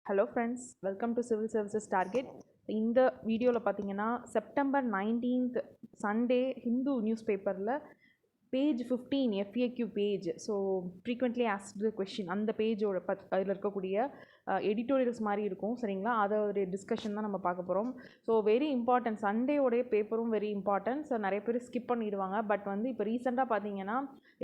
Hello friends, welcome to Civil Services Target. இந்த வீடியோவில் பார்த்தீங்கன்னா September 19th Sunday Hindu news பேப்பரில் page 15 FAQ page, so frequently asked question அந்த பேஜோட அதில் இருக்கக்கூடிய எடிட்டோரியல்ஸ் மாதிரி இருக்கும் சரிங்களா. அதை ஒரு டிஸ்கஷன் தான் நம்ம பார்க்க போகிறோம். ஸோ வெரி இம்பார்ட்டன்ட், சண்டேயோடைய பேப்பரும் வெரி இம்பார்ட்டன்ட். ஸோ நிறைய பேர் ஸ்கிப் பண்ணிடுவாங்க. பட் வந்து இப்போ ரீசெண்டாக பார்த்தீங்கன்னா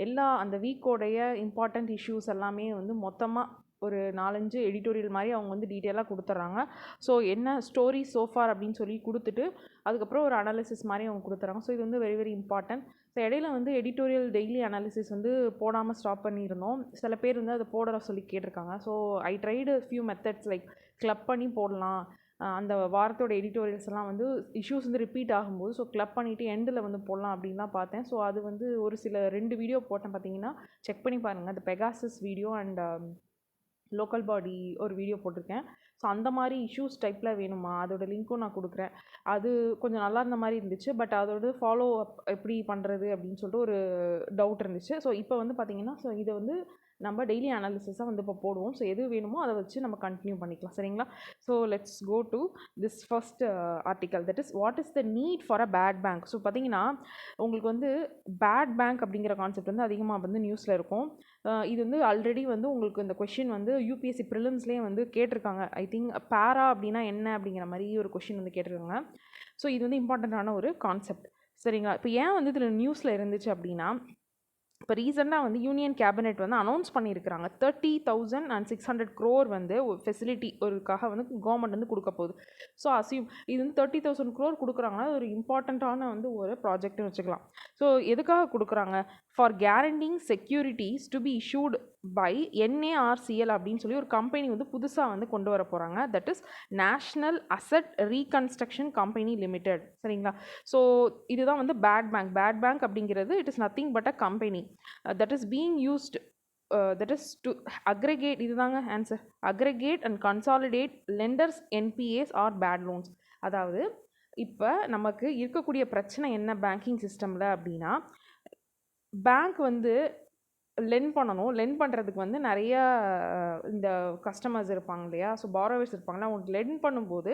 எல்லா அந்த வீக்கோடைய இம்பார்ட்டண்ட் இஷ்யூஸ் எல்லாமே வந்து மொத்தமாக ஒரு 4-5 எடிட்டோரியல் மாதிரி அவங்க வந்து டீட்டெயிலாக கொடுத்துட்றாங்க. ஸோ என்ன ஸ்டோரி சோஃபார் அப்படின்னு சொல்லி கொடுத்துட்டு அதுக்கப்புறம் ஒரு அனாலிசிஸ் மாதிரி அவங்க கொடுத்துட்றாங்க. ஸோ இது வந்து வெரி வெரி இம்பார்ட்டன்ட். ஸோ இடையில வந்து எடிட்டோரியல் டெய்லி அனாலிசிஸ் வந்து போடாமல் ஸ்டாப் பண்ணியிருந்தோம். சில பேர் வந்து அதை போட சொல்லி கேட்டிருக்காங்க. So I tried few methods like club பண்ணி போடலாம். அந்த வாரத்தோட எடிட்டோரியல்ஸ் எல்லாம் வந்து இஷ்யூஸ் வந்து ரிப்பீட் ஆகும்போது ஸோ கிளப் பண்ணிவிட்டு எண்டில் வந்து போடலாம் அப்படின்லாம் பார்த்தேன். ஸோ அது வந்து ஒரு சில 2 வீடியோ போட்டேன், பார்த்தீங்கன்னா செக் பண்ணி பாருங்கள். அந்த Pegasus video and local body ஒரு வீடியோ போட்டிருக்கேன். ஸோ அந்த மாதிரி இஷ்யூஸ் டைப்பில் வேணுமா, அதோட லிங்க்கும் நான் கொடுக்குறேன். அது கொஞ்சம் நல்லா இருந்த மாதிரி இருந்துச்சு. பட் அதோட ஃபாலோ அப் எப்படி பண்ணுறது அப்படின்னு சொல்லிட்டு ஒரு டவுட் இருந்துச்சு. ஸோ இப்போ வந்து பார்த்திங்கன்னா ஸோ இதை வந்து நம்ம டெய்லி அனாலிசிஸாக வந்து இப்போ போடுவோம். ஸோ எது வேணுமோ அதை வச்சு நம்ம கண்டினியூ பண்ணிக்கலாம் சரிங்களா. So let's go to this first article, that is what is the need for a bad bank. So பார்த்தீங்கன்னா உங்களுக்கு வந்து பேட் பேங்க் அப்படிங்கிற கான்செப்ட் வந்து அதிகமாக வந்து நியூஸில் இருக்கும். இது வந்து ஆல்ரெடி வந்து உங்களுக்கு இந்த கொஷின் வந்து யூபிஎஸ்சி ப்ரிலிம்ஸ்லேயே வந்து கேட்டிருக்காங்க. ஐ திங்க் பேரா அப்படின்னா என்ன அப்படிங்கிற மாதிரி ஒரு கொஷின் வந்து கேட்டிருக்காங்க. ஸோ இது வந்து இம்பார்ட்டண்ட்டான ஒரு கான்செப்ட் சரிங்களா. இப்போ ஏன் வந்து இதில் நியூஸில் இருந்துச்சு அப்படின்னா, இப்போ ரீசெண்டாக வந்து யூனியன் கேபினெட் வந்து அனௌன்ஸ் பண்ணியிருக்கிறாங்க 30,600 crore வந்து ஃபெசிலிட்டி ஒருக்காக வந்து கவர்மெண்ட் வந்து கொடுக்க போகுது. ஸோ அசியூம் இது வந்து 30,000 crore கொடுக்குறாங்கன்னா ஒரு இம்பார்ட்டண்ட்டான வந்து ஒரு ப்ராஜெக்ட்னு வச்சுக்கலாம். ஸோ எதுக்காக கொடுக்குறாங்க, for guaranteeing securities to be issued by NARCL அப்படின்னு சொல்லி ஒரு கம்பெனி வந்து புதுசாக வந்து கொண்டு வர போகிறாங்க. That is national asset reconstruction company limited சரிங்களா. ஸோ இதுதான் வந்து பேட் பேங்க். பேட் பேங்க் அப்படிங்கிறது it is nothing but a company that is being used that is to aggregate, இதுதாங்க answer, aggregate and consolidate lenders NPAs or bad loans. அதாவது இப்போ நமக்கு இருக்கக்கூடிய பிரச்சனை என்ன பேங்கிங் சிஸ்டமில் அப்படின்னா, பேங்க் வந்து லென் பண்ணணும். லென் பண்ணுறதுக்கு வந்து நிறைய இந்த கஸ்டமர்ஸ் இருப்பாங்க இல்லையா, ஸோ பாரோவர்ஸ் இருப்பாங்களா, அவங்களுக்கு லென் பண்ணும்போது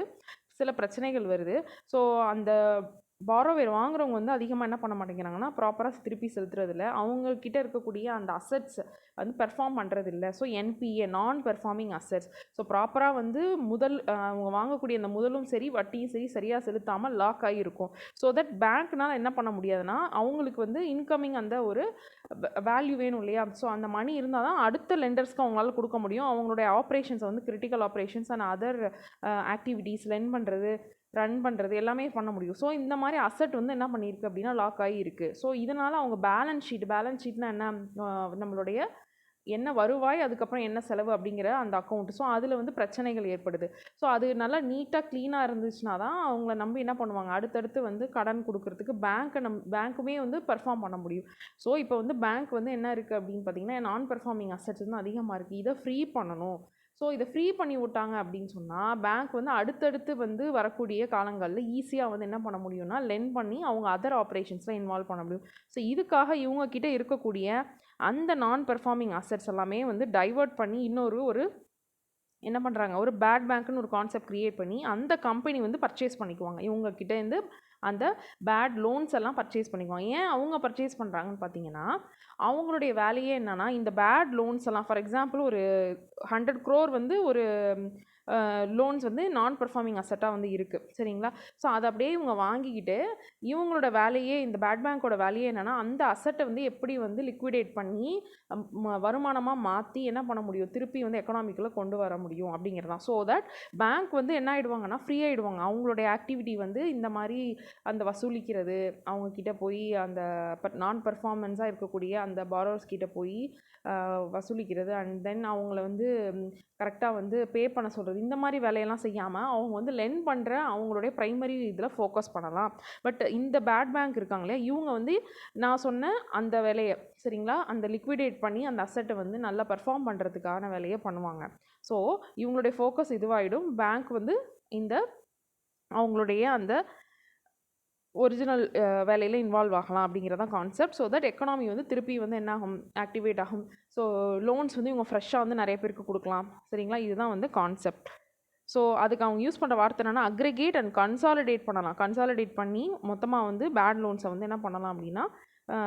சில பிரச்சனைகள் வருது. ஸோ அந்த பாரோவர் வாங்குறவங்க வந்து அதிகமாக என்ன பண்ண மாட்டேங்கிறாங்கன்னா ப்ராப்பராக திருப்பி செலுத்துறதில்ல. அவங்கக்கிட்ட இருக்கக்கூடிய அந்த அசட்ஸ் வந்து பெர்ஃபார்ம் பண்ணுறதில்ல. ஸோ NPA நான் பெர்ஃபார்மிங் அசட்ஸ். ஸோ ப்ராப்பராக வந்து அவங்க வாங்கக்கூடிய அந்த முதலும் சரி வட்டியும் சரி சரியாக செலுத்தாமல் லாக் ஆகியிருக்கும். ஸோ தட் பேங்க்னால் என்ன பண்ண முடியாதுன்னா அவங்களுக்கு வந்து இன்கமிங் அந்த ஒரு வேல்யூ வேணும் இல்லையா. ஸோ அந்த மணி இருந்தால் தான் அடுத்த லெண்டர்ஸ்க்கு அவங்களால கொடுக்க முடியும். அவங்களுடைய ஆப்ரேஷன்ஸ் வந்து critical operations and other activities len பண்ணுறது ரன் பண்ணுறது எல்லாமே பண்ண முடியும். ஸோ இந்த மாதிரி அசட் வந்து என்ன பண்ணியிருக்கு அப்படின்னா லாக் ஆகியிருக்கு. ஸோ இதனால் அவங்க பேலன்ஸ் ஷீட்னா என்ன, நம்மளுடைய என்ன வருவாய் அதுக்கப்புறம் என்ன செலவு அப்படிங்கிற அந்த அக்கௌண்ட். ஸோ அதில் வந்து பிரச்சனைகள் ஏற்படுது. ஸோ அது நல்லா நீட்டாக க்ளீனாக இருந்துச்சுன்னா தான் அவங்கள நம்பி என்ன பண்ணுவாங்க, அடுத்தடுத்து வந்து கடன் கொடுக்கறதுக்கு பேங்க்குமே வந்து பெர்ஃபார்ம் பண்ண முடியும். ஸோ இப்போ வந்து பேங்க் வந்து என்ன இருக்குது அப்படின்னு பார்த்தீங்கன்னா நான் பெர்ஃபார்மிங் அசட்ஸ் வந்து அதிகமாக இருக்குது. இதை ஃப்ரீ பண்ணணும். ஸோ இதை ஃப்ரீ பண்ணி விட்டாங்க அப்படின்னு சொன்னால் பேங்க் வந்து அடுத்தடுத்து வந்து வரக்கூடிய காலங்களில் ஈஸியாக வந்து என்ன பண்ண முடியும்னா லென் பண்ணி அவங்க அதர் ஆப்ரேஷன்ஸில் இன்வால்வ் பண்ண முடியும். ஸோ இதுக்காக இவங்கக்கிட்ட இருக்கக்கூடிய அந்த நான் பெர்ஃபார்மிங் அசட்ஸ் எல்லாமே வந்து டைவர்ட் பண்ணி ஒரு என்ன பண்ணுறாங்க, ஒரு பேட் பேங்க்னு ஒரு கான்செப்ட் க்ரியேட் பண்ணி அந்த கம்பெனி வந்து பர்ச்சேஸ் பண்ணிக்குவாங்க. இவங்கக்கிட்டேருந்து அந்த பேட் லோன்ஸ் எல்லாம் பர்ச்சேஸ் பண்ணிக்குவாங்க. ஏன் அவங்க பர்ச்சேஸ் பண்ணுறாங்கன்னு பார்த்தீங்கன்னா, அவங்களுடைய வேலையே என்னென்னா இந்த பேட் லோன்ஸ் எல்லாம் ஃபார் எக்ஸாம்பிள் ஒரு 100 crore வந்து ஒரு லோன்ஸ் வந்து நான் பெர்ஃபார்மிங் அசட்டாக வந்து இருக்குது சரிங்களா. ஸோ அதை அப்படியே இவங்க வாங்கிக்கிட்டு இவங்களோட வேலையே இந்த பேட் பேங்க்கோட வேலையே என்னென்னா அந்த அசட்டை வந்து எப்படி வந்து லிக்விடேட் பண்ணி வருமானமாக மாற்றி என்ன பண்ண முடியும், திருப்பி வந்து எக்கனாமிக்கில் கொண்டு வர முடியும் அப்படிங்கிறதான். ஸோ தட் பேங்க் வந்து என்ன ஆகிடுவாங்கன்னா ஃப்ரீ ஆகிடுவாங்க. அவங்களுடைய ஆக்டிவிட்டி வந்து இந்த மாதிரி அந்த வசூலிக்கிறது, அவங்கக்கிட்ட போய் அந்த நான் பெர்ஃபார்மன்ஸாக இருக்கக்கூடிய அந்த பாரோவர்ஸ் கிட்ட போய் வசூலிக்கிறது அண்ட் தென் அவங்கள வந்து கரெக்டாக வந்து பே பண்ண சொல்கிறது, இந்த மாதிரி வேலையெல்லாம் செய்யாமல் அவங்க வந்து லென் பண்ணுற அவங்களுடைய ப்ரைமரி இதில் ஃபோக்கஸ் பண்ணலாம். பட் இந்த பேட் பேங்க் இருக்காங்களே இவங்க வந்து நான் சொன்ன அந்த வேலையை சரிங்களா, அந்த லிக்விடேட் பண்ணி அந்த அசட்டை வந்து நல்லா பெர்ஃபார்ம் பண்ணுறதுக்கான வேலையை பண்ணுவாங்க. ஸோ இவங்களுடைய ஃபோக்கஸ் இதுவாகிடும். பேங்க் வந்து இந்த அவங்களுடைய அந்த ஒரிஜினல் வேலையில் இன்வால்வ் ஆகலாம் அப்படிங்கிறதான் கான்செப்ட். ஸோ தட் எக்கனாமி வந்து திருப்பி வந்து என்ன ஆகும், ஆக்டிவேட் ஆகும். ஸோ லோன்ஸ் வந்து இவங்க ஃப்ரெஷ்ஷாக வந்து நிறைய பேருக்கு கொடுக்கலாம். சரிங்களா, இதுதான் வந்து கான்செப்ட். ஸோ அதுக்கு அவங்க யூஸ் பண்ணுற வார்த்தை என்னென்னா அக்ரிகேட் அண்ட் கன்சாலிடேட் பண்ணலாம். கன்சாலிடேட் பண்ணி மொத்தமாக வந்து பேட் லோன்ஸை வந்து என்ன பண்ணலாம் அப்படின்னா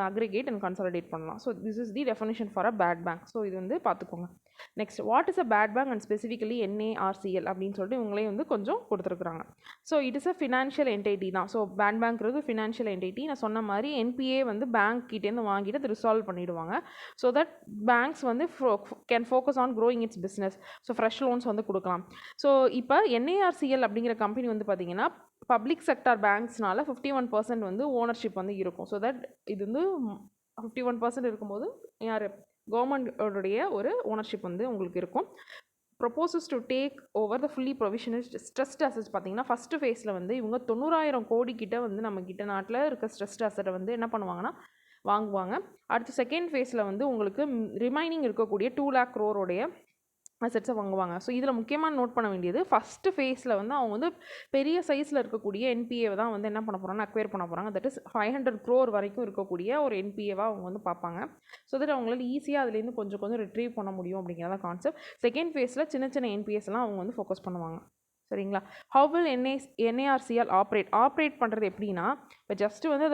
அக்ரிகேட் அண்ட் கன்சாலிடேட் பண்ணலாம். So this is the definition for a bad bank. So இது வந்து பார்த்துக்கோங்க. Next, what is a bad bank and specifically NARCL அப்படின்னு சொல்லிட்டு இவங்களே வந்து கொஞ்சம் கொடுத்துருக்குறாங்க. So it is a financial entity தான். ஸோ பேட் பேங்க்றது ஃபினான்ஷியல் என்டைட்டி. நான் சொன்ன மாதிரி NPA வந்து பேங்க் கிட்டேருந்து வாங்கிட்டு அது ரிசால்வ் பண்ணிவிடுவாங்க. ஸோ தட் பேங்க்ஸ் வந்து can focus on growing it's business. So fresh loans வந்து கொடுக்கலாம். ஸோ இப்போ NARCL அப்படிங்கிற கம்பெனி வந்து பார்த்திங்கன்னா பப்ளிக் செக்டார் பேங்க்ஸ்னால 51% வந்து ஓனர்ஷிப் வந்து இருக்கும். ஸோ தட் இது வந்து 51% இருக்கும்போது யார், கவர்மெண்டோடைய ஒரு ஓனர்ஷிப் வந்து உங்களுக்கு இருக்கும். Proposes to take over the fully provisional stressed assets. பார்த்தீங்கன்னா ஃபஸ்ட்டு ஃபேஸில் வந்து இவங்க 90,000 கோடி கிட்ட வந்து நம்ம கிட்ட நாட்டில் இருக்க ஸ்ட்ரெஸ்ட் அசட்டை வந்து என்ன பண்ணுவாங்கன்னா வாங்குவாங்க. அடுத்து செகண்ட் ஃபேஸில் வந்து உங்களுக்கு ரிமைனிங் இருக்கக்கூடிய 2 lakh crore அசெட்ஸை வாங்குவாங்க. ஸோ இதில் முக்கியமாக நோட் பண்ண வேண்டியது, ஃபஸ்ட்டு ஃபேஸில் வந்து அவங்க வந்து பெரிய சைஸில் இருக்கக்கூடிய NPAவை தான் வந்து என்ன பண்ண போகிறாங்க, அக்வயர் பண்ண போகிறாங்க. தட் இஸ் 500 crore வரைக்கும் இருக்கக்கூடிய ஒரு NPAவாக அவங்க வந்து பார்ப்பாங்க. ஸோ தட் அவங்களால ஈஸியாக அதுலேருந்து கொஞ்சம் ரிட்ரீவ் பண்ண முடியும் அப்படிங்கிறத கான்செப்ட். செகண்ட் ஃபேஸில் சின்ன NPAஸ்லாம் அவங்க வந்து ஃபோக்கஸ் பண்ணுவாங்க. சரிங்களா. ஹவ் வில் NARCL ஆப்ரேட் பண்ணுறது எப்படின்னா, இப்போ ஜஸ்ட்டு வந்து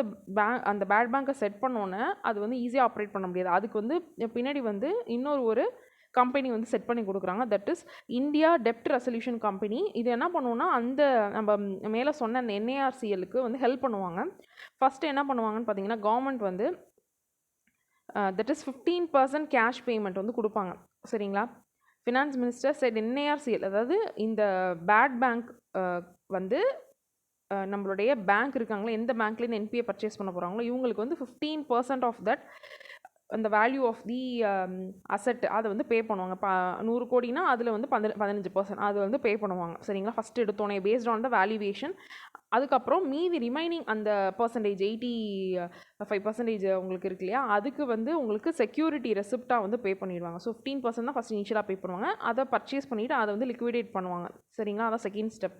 அந்த பேட் பேங்கை செட் பண்ணோன்னே அது வந்து ஈஸியாக ஆப்ரேட் பண்ண முடியாது. அதுக்கு வந்து பின்னாடி வந்து இன்னொரு கம்பெனி வந்து செட் பண்ணி கொடுக்குறாங்க. That is India dept resolution company. இது என்ன பண்ணுவோன்னா அந்த நம்ம மேலே சொன்ன அந்த NARCLக்கு வந்து ஹெல்ப் பண்ணுவாங்க. ஃபஸ்ட்டு என்ன பண்ணுவாங்கன்னு பார்த்தீங்கன்னா, கவர்மெண்ட் வந்து தட் இஸ் 15% கேஷ் பேமெண்ட் வந்து கொடுப்பாங்க. சரிங்களா. ஃபினான்ஸ் மினிஸ்டர் செட் NARCL, அதாவது இந்த பேட் பேங்க் வந்து நம்மளுடைய பேங்க் இருக்காங்களோ, எந்த பேங்க்லேருந்து NPA பர்ச்சேஸ் பண்ண போகிறாங்களோ இவங்களுக்கு வந்து 15% ஆஃப் தட் அந்த வேல்யூ ஆஃப் தி அசெட் அதை வந்து பே பண்ணுவாங்க. 100 கோடினா அதில் வந்து 15% அது வந்து பே பண்ணுவாங்க. சரிங்களா. ஃபஸ்ட்டு எடுத்தோன்னே பேஸ்ட் ஆன் த வேல்யூவேஷன். அதுக்கப்புறம் மீதி ரிமைனிங் அந்த பர்சன்டேஜ் 85% உங்களுக்கு இருக்கு இல்லையா, அதுக்கு வந்து உங்களுக்கு செக்யூரிட்டி ரெசிப்டாக வந்து பே பண்ணிடுவாங்க. ஸோ 15% தான் ஃபஸ்ட் இனிஷியலாக பே பண்ணுவாங்க. அதை பர்ச்சேஸ் பண்ணிவிட்டு அதை வந்து லிக்விடேட் பண்ணுவாங்க. சரிங்களா. அதான் செகண்ட் ஸ்டெப்.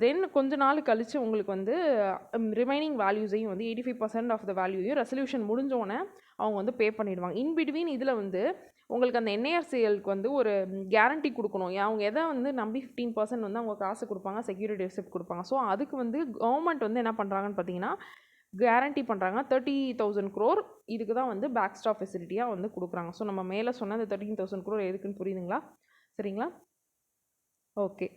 தென் கொஞ்ச நாள் கழித்து உங்களுக்கு வந்து ரிமைனிங் வேல்யூஸையும் வந்து 85% ஆஃப் த வேல்யூவையும் ரெசல்யூஷன் முடிஞ்சோன்னே அவங்க வந்து பே பண்ணிடுவாங்க. இன்பிட்வீன் இதில் வந்து உங்களுக்கு அந்த NARCLக்கு வந்து ஒரு கேரண்டி கொடுக்கணும். அவங்க எதை வந்து நம்பி 15% வந்து அவங்க காசு கொடுப்பாங்க, செக்யூரிட்டி ரெசிப்ட் கொடுப்பாங்க. ஸோ அதுக்கு வந்து கவர்மெண்ட் வந்து என்ன பண்ணுறாங்கன்னு பார்த்தீங்கன்னா கேரண்டி பண்ணுறாங்க 30,000 crore. இதுக்கு தான் வந்து பேக் ஸ்டாப் ஃபெசிலிட்டியாக வந்து கொடுக்குறாங்க. ஸோ நம்ம மேலே சொன்ன அந்த 13,000 crore எதுக்குன்னு புரியுதுங்களா. சரிங்களா. Okay.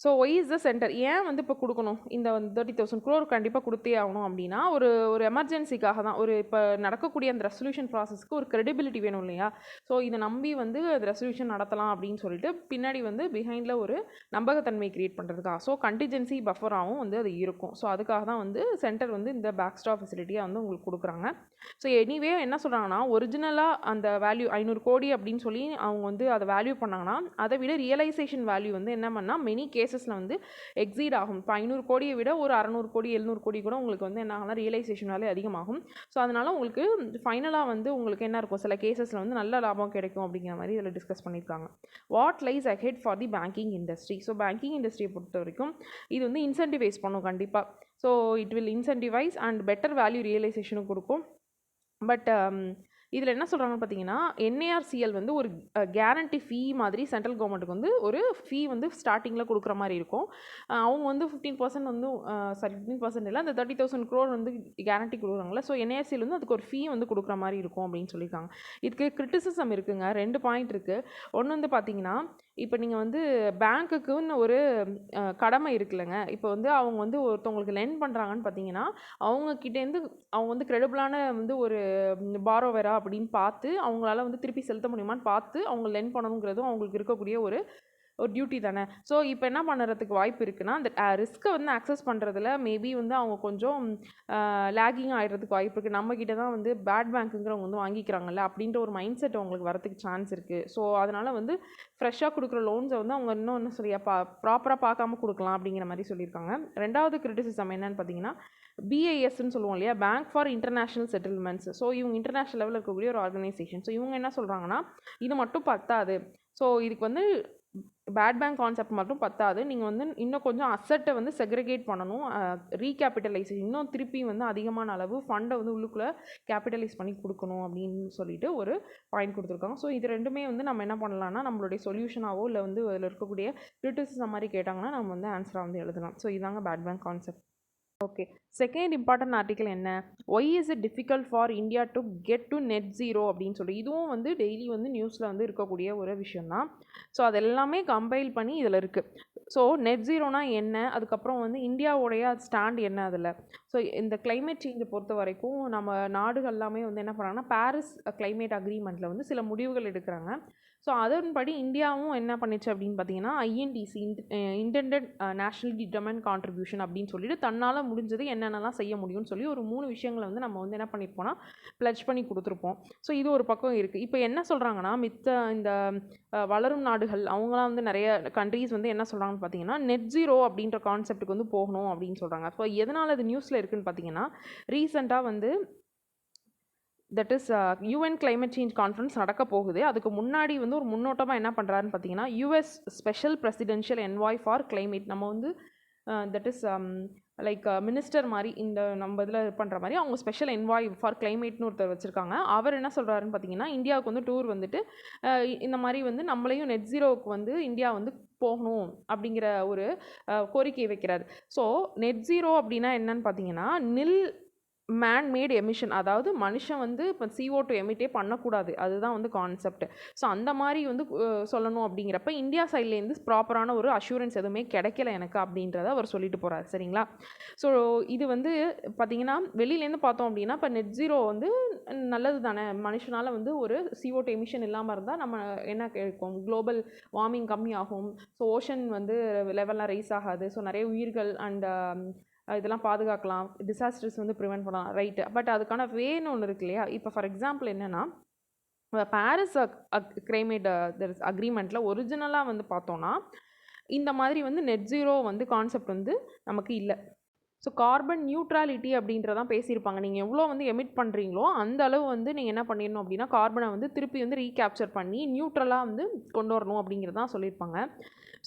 So why is the centre, ஏன் வந்து இப்போ கொடுக்கணும் இந்த 30,000 crore கண்டிப்பாக கொடுத்தே ஆகணும் அப்படின்னா ஒரு எமர்ஜென்சிக்காக தான். ஒரு இப்போ நடக்கக்கூடிய அந்த ரெசல்யூஷன் ப்ராசஸ்க்கு ஒரு கிரெடிபிலிட்டி வேணும் இல்லையா. ஸோ இதை நம்பி வந்து அது ரெசல்யூஷன் நடத்தலாம் அப்படின்னு சொல்லிட்டு பின்னாடி வந்து பிஹைண்டில் ஒரு நம்பகத்தன்மை கிரியேட் பண்ணுறதுக்காக. ஸோ கண்டிஜென்சி பஃபராகவும் வந்து அது இருக்கும். ஸோ அதுக்காக தான் வந்து சென்டர் வந்து இந்த பேக் ஸ்டாப் ஃபெசிலிட்டியாக வந்து உங்களுக்கு கொடுக்குறாங்க. ஸோ எனிவே என்ன சொல்கிறாங்கன்னா, ஒரிஜினலாக அந்த வேல்யூ 500 கோடி அப்படின்னு சொல்லி அவங்க வந்து அதை வேல்யூ பண்ணாங்கன்னா அதை விட ரியலைசேஷன் வேல்யூ வந்து என்ன பண்ணால் மெனி கேசஸில் வந்து எக்ஸீட் ஆகும். இப்போ 500 கோடியை விட ஒரு 600 கோடி 700 கோடி கூட உங்களுக்கு வந்து என்ன ஆகலாம், ரியலைசேஷன் வேல்யூ அதிகமாகும். ஸோ அதனால் உங்களுக்கு ஃபைனலாக வந்து உங்களுக்கு என்ன இருக்கும், சில கேசஸில் வந்து நல்ல லாபம் கிடைக்கும் அப்படிங்கிற மாதிரி இதில் டிஸ்கஸ் பண்ணியிருக்காங்க. What lies ahead for the banking industry. So banking இண்டஸ்ட்ரியை பொறுத்த வரைக்கும் இது வந்து இன்சென்டிவைஸ் பண்ணும் கண்டிப்பாக. So it will incentivise and better value ரியலைசேஷனும் கொடுக்கும். பட் இதில் என்ன சொல்கிறாங்கன்னு பார்த்தீங்கன்னா, NARCL வந்து ஒரு கேரண்டி ஃபீ மாதிரி சென்ட்ரல் கவர்மெண்ட்டுக்கு வந்து ஒரு ஃபீ வந்து ஸ்டார்டிங்கில் கொடுக்குற மாதிரி இருக்கும். அவங்க வந்து 15% வந்து 15% இல்லை, அந்த 30,000 crore வந்து கேரண்டி கொடுக்குறாங்களே. ஸோ NARCL வந்து அதுக்கு ஒரு ஃபீ வந்து கொடுக்குற மாதிரி இருக்கும் அப்படின்னு சொல்லியிருக்காங்க. இதுக்கு கிரிட்டிசிசம் இருக்குங்க, 2 பாயிண்ட் இருக்குது. ஒன்று வந்து பார்த்தீங்கன்னா, இப்போ நீங்கள் வந்து பேங்க்குக்குன்னு ஒரு கடமை இருக்குல்லங்க. இப்போ வந்து அவங்க வந்து ஒருத்தவங்களுக்கு லெண்ட் பண்ணுறாங்கன்னு பார்த்தீங்கன்னா, அவங்கக்கிட்டேருந்து அவங்க வந்து கிரெடிபிளான வந்து ஒரு பாரோவரா அப்படின்னு பார்த்து அவங்களால வந்து திருப்பி செலுத்த முடியுமான்னு பார்த்து அவங்க லெண்ட் பண்ணணுங்கிறதும் அவங்களுக்கு இருக்கக்கூடிய ஒரு டியூட்டி தானே. ஸோ இப்போ என்ன பண்ணுறதுக்கு வாய்ப்பு இருக்குன்னா, அந்த ரிஸ்க்கை வந்து அக்சஸ் பண்ணுறதுல மேபி வந்து அவங்க கொஞ்சம் லேகிங் ஆகிடுறதுக்கு வாய்ப்பு இருக்குது. நம்மக்கிட்ட தான் வந்து பேட் பேங்க்குங்கிறவங்க வந்து வாங்கிக்கிறாங்கல்ல அப்படின்ற ஒரு மைண்ட் செட் அவங்களுக்கு வரதுக்கு சான்ஸ் இருக்குது. ஸோ அதனால் வந்து ஃப்ரெஷ்ஷாக கொடுக்குற லோன்ஸை வந்து அவங்க இன்னும் சரியா ப்ராப்பராக பார்க்காம கொடுக்கலாம் அப்படிங்கிற மாதிரி சொல்லியிருக்காங்க. ரெண்டாவது கிரிட்டிசிசம் என்னன்னு பார்த்தீங்கன்னா, BISன்னு சொல்லுவோம் இல்லையா, bank for international settlements. So இவங்க இன்டர்நேஷ்னல் லெவலில் இருக்கக்கூடிய ஒரு ஆர்கனைசேஷன். ஸோ இவங்க என்ன சொல்கிறாங்கன்னா, இது மட்டும் பத்தாது. ஸோ இதுக்கு வந்து பேட் பேங்க் கான்செப்ட் மட்டும் பத்தாது, நீங்கள் வந்து இன்னும் கொஞ்சம் அசட்டை வந்து செக்ரிகேட் பண்ணணும், ரீகேபிட்டலைசேஷன் இன்னும் திருப்பி வந்து அதிகமான அளவு ஃபண்டை வந்து உள்ளுக்குள்ளே கேபிட்டலைஸ் பண்ணி கொடுக்கணும் அப்படின்னு சொல்லிட்டு ஒரு பாயிண்ட் கொடுத்துருக்காங்க. ஸோ இது ரெண்டுமே வந்து நம்ம என்ன பண்ணலாம்னா நம்மளுடைய சொல்யூஷனாவோ இல்லை வந்து அதில் இருக்கக்கூடிய கிரிட்டிசிசம் மாதிரி கேட்டாங்கன்னா நம்ம வந்து ஆன்சராக வந்து எழுதலாம். ஸோ இதாங்க bad bank concept. Okay, second important article என்ன, why is it difficult for India to get to net zero அப்படின்னு சொல்லி. இதுவும் வந்து டெய்லி வந்து நியூஸில் வந்து இருக்கக்கூடிய ஒரு விஷயந்தான். ஸோ அது எல்லாமே கம்பைல் பண்ணி இதில் இருக்குது. ஸோ நெட் ஜீரோனா என்ன, அதுக்கப்புறம் வந்து இந்தியாவுடைய ஸ்டாண்ட் என்ன அதில். ஸோ இந்த கிளைமேட் சேஞ்சை பொறுத்த வரைக்கும் நம்ம நாடுகள் எல்லாமே வந்து என்ன பண்ணுறாங்கன்னா பாரிஸ் கிளைமேட் அக்ரிமெண்ட்டில் வந்து சில முடிவுகள் எடுக்கிறாங்க. ஸோ அதன்படி இந்தியாவும் என்ன பண்ணிச்சு அப்படின்னு பார்த்தீங்கன்னா INTC, intended national determine contribution அப்படின்னு சொல்லிட்டு தன்னால் முடிஞ்சது என்னென்னலாம் செய்ய முடியும்னு சொல்லி ஒரு 3 விஷயங்களை வந்து நம்ம வந்து என்ன பண்ணியிருப்போம்னா ப்ளட்ஜ் பண்ணி கொடுத்துருப்போம். ஸோ இது ஒரு பக்கம் இருக்குது. இப்போ என்ன சொல்கிறாங்கன்னா மித்த இந்த வளரும் நாடுகள் அவங்களாம் வந்து நிறைய கண்ட்ரீஸ் வந்து என்ன சொல்கிறாங்கன்னு பார்த்தீங்கன்னா நெட் ஜீரோ அப்படின்ற கான்செப்ட்டுக்கு வந்து போகணும் அப்படின்னு சொல்கிறாங்க. ஸோ எதனால் அது நியூஸில் இருக்குதுன்னு பார்த்தீங்கன்னா ரீசெண்டாக வந்து that is UN climate change conference நடக்க போகுது. அதுக்கு முன்னாடி வந்து ஒரு முன்னோட்டமாக என்ன பண்ணுறாருன்னு பார்த்தீங்கன்னா US special presidential envoy for climate, நம்ம வந்து தட் இஸ் லைக் மினிஸ்டர் மாதிரி இந்த நம்ம இதில் பண்ணுற மாதிரி அவங்க ஸ்பெஷல் என்வாய் ஃபார் கிளைமேட்னு ஒருத்தர் வச்சுருக்காங்க. அவர் என்ன சொல்கிறாருன்னு பார்த்தீங்கன்னா இந்தியாவுக்கு வந்து டூர் வந்துட்டு இந்த மாதிரி வந்து நம்மளையும் நெட் ஜீரோவுக்கு வந்து இந்தியா வந்து போகணும் அப்படிங்கிற ஒரு கோரிக்கை வைக்கிறார். ஸோ நெட் ஜீரோ அப்படின்னா என்னன்னு பார்த்தீங்கன்னா நில் மேட் எமிஷன், அதாவது மனுஷன் வந்து இப்போ CO2 எமிட்டே பண்ணக்கூடாது, அதுதான் வந்து கான்செப்ட். ஸோ அந்த மாதிரி வந்து சொல்லணும் அப்படிங்கிறப்ப இந்தியா சைட்லேருந்து ப்ராப்பரான ஒரு அஷூரன்ஸ் எதுவுமே கிடைக்கல எனக்கு அப்படின்றத அவர் சொல்லிட்டு போகிறார். சரிங்களா? ஸோ இது வந்து பார்த்திங்கன்னா வெளியிலேருந்து பார்த்தோம் அப்படின்னா இப்போ நெட் ஜீரோ வந்து நல்லது தானே, மனுஷனால் வந்து ஒரு CO2 எமிஷன் இல்லாமல் இருந்தால் நம்ம என்ன கேட்கும், குளோபல் வார்மிங் கம்மியாகும், ஸோ ஓஷன் வந்து லெவல்லாம் ரைஸ் ஆகாது, ஸோ நிறைய உயிர்கள் அண்ட் இதெல்லாம் பாதுகாக்கலாம், டிசாஸ்டர்ஸ் வந்து ப்ரிவெண்ட் பண்ணலாம், ரைட்டு. பட் அதுக்கான வேன்னு ஒன்று இருக்கு இல்லையா. இப்போ ஃபார் எக்ஸாம்பிள் என்னென்னா பாரிஸ் கிளைமேட் அக்ரிமெண்ட்டில் ஒரிஜினலாக வந்து பார்த்தோன்னா இந்த மாதிரி வந்து நெட் ஜீரோ வந்து கான்செப்ட் வந்து நமக்கு இல்லை. ஸோ கார்பன் நியூட்ராலிட்டி அப்படின்றதான் பேசியிருப்பாங்க. நீங்கள் எவ்வளோ வந்து எமிட் பண்ணுறீங்களோ அந்த அளவு வந்து நீங்கள் என்ன பண்ணிடணும் அப்படின்னா கார்பனை வந்து திருப்பி வந்து ரீகேப்சர் பண்ணி நியூட்ரலாக வந்து கொண்டு வரணும் அப்படிங்கிறதான் சொல்லியிருப்பாங்க.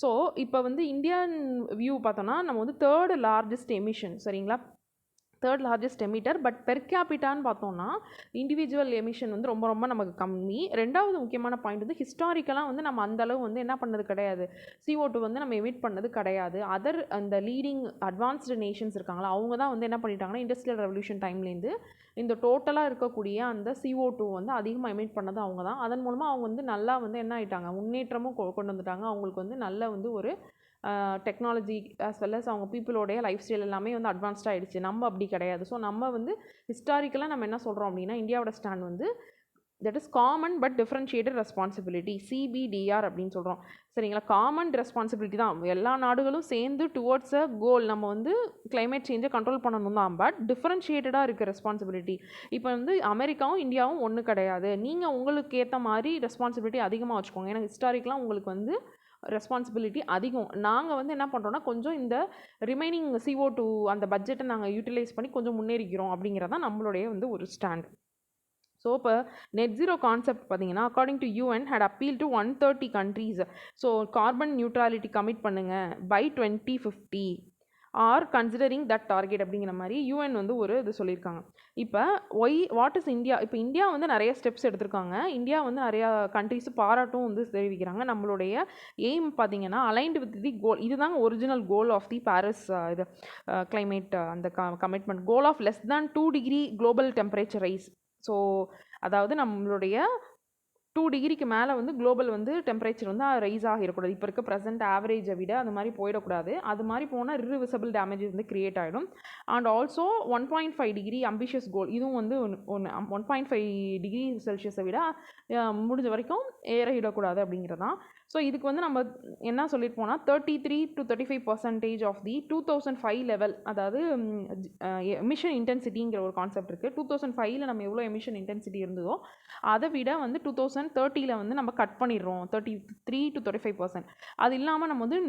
ஸோ இப்போ வந்து இந்தியன் வியூ பார்த்தோன்னா நம்ம வந்து 3rd லார்ஜஸ்ட் எமிஷன், சரிங்களா, 3rd largest emitter. But per கேபிட்டான்னு பார்த்தோன்னா இண்டிவிஜுவல் எமிஷன் வந்து ரொம்ப ரொம்ப நமக்கு கம்மி. ரெண்டாவது முக்கியமான பாயிண்ட் வந்து ஹிஸ்டாரிக்கலாக வந்து நம்ம அந்தளவு வந்து என்ன பண்ணது கிடையாது, CO2 வந்து நம்ம எமிட் பண்ணது கிடையாது. அதர் அந்த லீடிங் அட்வான்ஸ்டு நேஷன்ஸ் இருக்காங்களா அவங்க தான் வந்து என்ன பண்ணிட்டாங்கன்னா இண்டஸ்ட்ரியல் ரெவல்யூஷன் டைம்லேருந்து இந்த டோட்டலாக இருக்கக்கூடிய அந்த CO2 வந்து அதிகமாக எமிட் பண்ணது அவங்க தான். அதன் மூலமாக அவங்க வந்து நல்லா வந்து என்ன ஆகிட்டாங்க, முன்னேற்றமும் கொண்டு வந்துட்டாங்க. அவங்களுக்கு வந்து நல்ல வந்து ஒரு டெக்னாலஜி ஆஸ் வெல் அஸ் அவங்க பீப்புளோடைய லைஃப் ஸ்டைல் எல்லாமே வந்து அட்வான்ஸ்டாக ஆகிடுச்சு. நம்ம அப்படி கிடையாது. ஸோ நம்ம வந்து ஹிஸ்டாரிக்கலாக நம்ம என்ன சொல்கிறோம் அப்படின்னா இந்தியாவோட ஸ்டாண்ட் வந்து that is common but differentiated responsibility, CBDR அப்படின்னு சொல்கிறோம். சரிங்களா? காமன் ரெஸ்பான்சிபிலிட்டி தான், எல்லா நாடுகளும் சேர்ந்து டுவர்ட்ஸ் அ கோல் நம்ம வந்து கிளைமேட் சேஞ்சை கண்ட்ரோல் பண்ணணும் தான். பட் டிஃப்ரென்ஷியேட்டடாக இருக்குது ரெஸ்பான்சிபிலிட்டி. இப்போ வந்து அமெரிக்காவும் இந்தியாவும் ஒன்று கிடையாது. நீங்கள் உங்களுக்கு ஏற்ற மாதிரி ரெஸ்பான்சிபிலிட்டி அதிகமாக வச்சுக்கோங்க. ஏன்னா ஹிஸ்டாரிக்கலாக உங்களுக்கு வந்து ரெஸ்பான்சிபிலிட்டி அதிகம். நாங்கள் வந்து என்ன பண்ணுறோன்னா கொஞ்சம் இந்த ரிமைனிங் CO2 அந்த பட்ஜெட்டை நாங்கள் யூட்டிலைஸ் பண்ணி கொஞ்சம் முன்னேறிக்கிறோம் அப்படிங்கிறதான் நம்மளுடைய வந்து ஒரு ஸ்டாண்ட். ஸோ இப்போ நெட் ஜீரோ கான்செப்ட் பார்த்தீங்கன்னா according to UN had appealed to 130 countries. So carbon neutrality commit பண்ணுங்கள் by 2050 R considering that target அப்படிங்கிற மாதிரி UN வந்து ஒரு இது சொல்லியிருக்காங்க. இப்போ வாட் இஸ் இந்தியா, இப்போ இந்தியா வந்து நிறைய ஸ்டெப்ஸ் எடுத்திருக்காங்க. இந்தியா வந்து நிறையா கண்ட்ரிஸ் பாராட்டும் வந்து தெரிவிக்கிறாங்க. நம்மளுடைய எய்ம் பார்த்தீங்கன்னா அலைன்டு வித் தி கோல், இதுதாங்க original goal of the Paris இது கிளைமேட் அந்த commitment goal of less than 2 degree global temperature rise. So அதாவது நம்மளுடைய 2 டிகிரிக்கு மேலே வந்து குளோபல் வந்து டெம்பரேச்சர் வந்து ரைஸ் ஆகிடக்கூடாது. இப்போ இருக்க ப்ரெசென்ட் ஆவரேஜை விட அது மாதிரி போயிடக்கூடாது. அது மாதிரி போனால் irreversible டேமேஜ் வந்து கிரியேட் ஆகிடும். அண்ட் ஆல்சோ 1.5 டிகிரி அம்பிஷியஸ் கோல், இதுவும் வந்து ஒன்று 1.5 டிகிரி செல்சியஸை விட முடிஞ்ச வரைக்கும் ஏறிடக்கூடாது அப்படிங்கிறதான். ஸோ இதுக்கு வந்து நம்ம என்ன சொல்லிட்டு போனால் 33 to 35% ஆஃப் தி 2005 லெவல், அதாவது எமிஷன் இன்டென்சிட்டிங்கிற ஒரு கான்செப்ட் இருக்குது. 2005 நம்ம எவ்வளோ எமிஷன் இன்டென்சிட்டி இருந்ததோ அதை விட வந்து 2030 வந்து நம்ம கட் பண்ணிடுறோம் 33 to 35%. அது இல்லாமல் நம்ம வந்து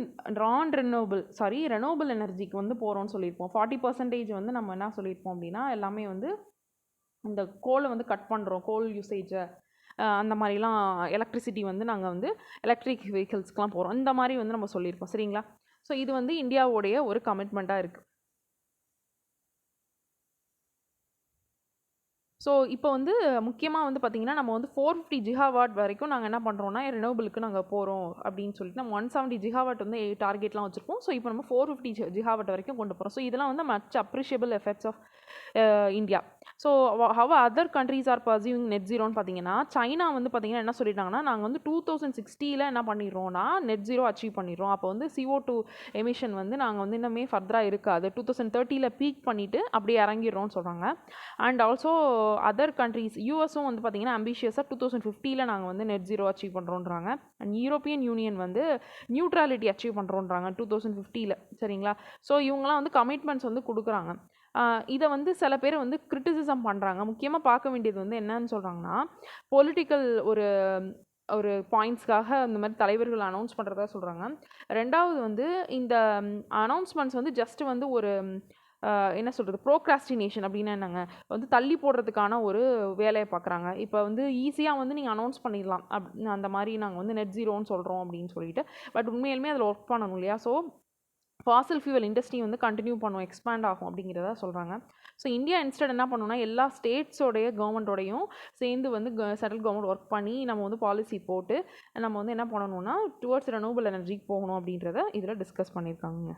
ரெனோபிள் எனர்ஜிக்கு வந்து போகிறோம்னு சொல்லியிருப்போம். 40% வந்து நம்ம என்ன சொல்லியிருப்போம் அப்படின்னா எல்லாமே வந்து இந்த கோலை வந்து கட் பண்ணுறோம், கோல் யூசேஜை அந்த மாதிரிலாம் எலக்ட்ரிசிட்டி வந்து நாங்கள் வந்து எலக்ட்ரிக் வெஹிக்கிள்ஸ்க்குலாம் போகிறோம், இந்த மாதிரி வந்து நம்ம சொல்லியிருக்கோம். சரிங்களா? ஸோ இது வந்து இந்தியாவுடைய ஒரு கமிட்மெண்ட்டாக இருக்குது. ஸோ இப்போ வந்து முக்கியமாக வந்து பார்த்திங்கன்னா நம்ம வந்து 450 ஜிகாவாட் வரைக்கும் நாங்கள் என்ன பண்ணுறோம்னா ரினோவபிளுக்கு நாங்கள் போகிறோம் அப்படின்னு சொல்லிட்டு நம்ம 170 ஜிகாவாட் வந்து டார்கெட்லாம் வச்சுருப்போம். ஸோ இப்போ நம்ம 450 ஜிகாவாட் வரைக்கும் கொண்டு போகிறோம். ஸோ இதெல்லாம் வந்து much appreciable effects of India. So how other countries are pursuing net ஜீரோன்னு பார்த்தீங்கன்னா சைனா வந்து பார்த்தீங்கன்னா என்ன சொல்லிட்டாங்கன்னா நாங்கள் வந்து 2060 என்ன பண்ணிடுறோம்னா நெட் ஜீரோ அச்சீவ் பண்ணிடுறோம். அப்போ வந்து CO2 எமிஷன் வந்து நாங்கள் வந்து இன்னுமே ஃபர்தராக இருக்காது, 2030 பீக் பண்ணிவிட்டு அப்படியே இறங்கிடுறோம்னு சொல்கிறாங்க. அண்ட் ஆல்சோ அதர் கண்ட்ரீஸ் யூஎஸும் வந்து பார்த்தீங்கன்னா அம்பிஷியஸாக 2050 நாங்கள் வந்து நெட் ஜீரோ அச்சீவ் பண்ணுறோன்றாங்க. அண்ட் யூரோப்பியன் யூனியன் வந்து நியூட்ராலிட்டி அச்சீவ் பண்ணுறோன்றாங்க 2050. சரிங்களா? ஸோ இவங்களாம் வந்து கமிட்மெண்ட்ஸ் வந்து கொடுக்குறாங்க. இதை வந்து சில பேர் வந்து கிரிட்டிசிசம் பண்ணுறாங்க. முக்கியமாக பார்க்க வேண்டியது வந்து என்னன்னு சொல்கிறாங்கன்னா பொலிட்டிக்கல் ஒரு ஒரு பாயிண்ட்ஸ்க்காக இந்த மாதிரி தலைவர்கள் அனௌன்ஸ் பண்ணுறதா சொல்கிறாங்க. ரெண்டாவது வந்து இந்த அனௌன்ஸ்மெண்ட்ஸ் வந்து ஜஸ்ட் வந்து ஒரு என்ன சொல்கிறது ப்ரோக்ராஸ்டினேஷன் அப்படின்னா என்னங்க வந்து தள்ளி போடுறதுக்கான ஒரு வேலையை பார்க்குறாங்க. இப்போ வந்து ஈஸியாக வந்து நீங்கள் அனௌன்ஸ் பண்ணிடலாம் அந்த மாதிரி நாங்கள் வந்து நெட் ஜீரோன்னு சொல்கிறோம் அப்படின்னு சொல்லிட்டு. பட் உண்மையிலுமே அதில் ஒர்க் பண்ணணும் இல்லையா? ஸோ ஃபாசில் ஃபியூவல் இண்டஸ்ட்ரி வந்து கண்டினியூ பண்ணும், எக்ஸ்பேண்ட் ஆகும் அப்படிங்கிறத சொல்கிறாங்க. ஸோ இந்தியா இன்ஸ்டட் என்ன பண்ணணும்னா எல்லா ஸ்டேட்ஸோடைய கவர்மெண்ட்டோடையும் சேர்ந்து வந்து சென்ட்ரல் கவர்மெண்ட் ஒர்க் பண்ணி நம்ம வந்து பாலிசி போட்டு நம்ம வந்து என்ன பண்ணணும்னா டுவர்ட்ஸ் ரெனியூவபிள் எனர்ஜிக்கு போகணும் அப்படின்றத இதில் டிஸ்கஸ் பண்ணியிருக்காங்க.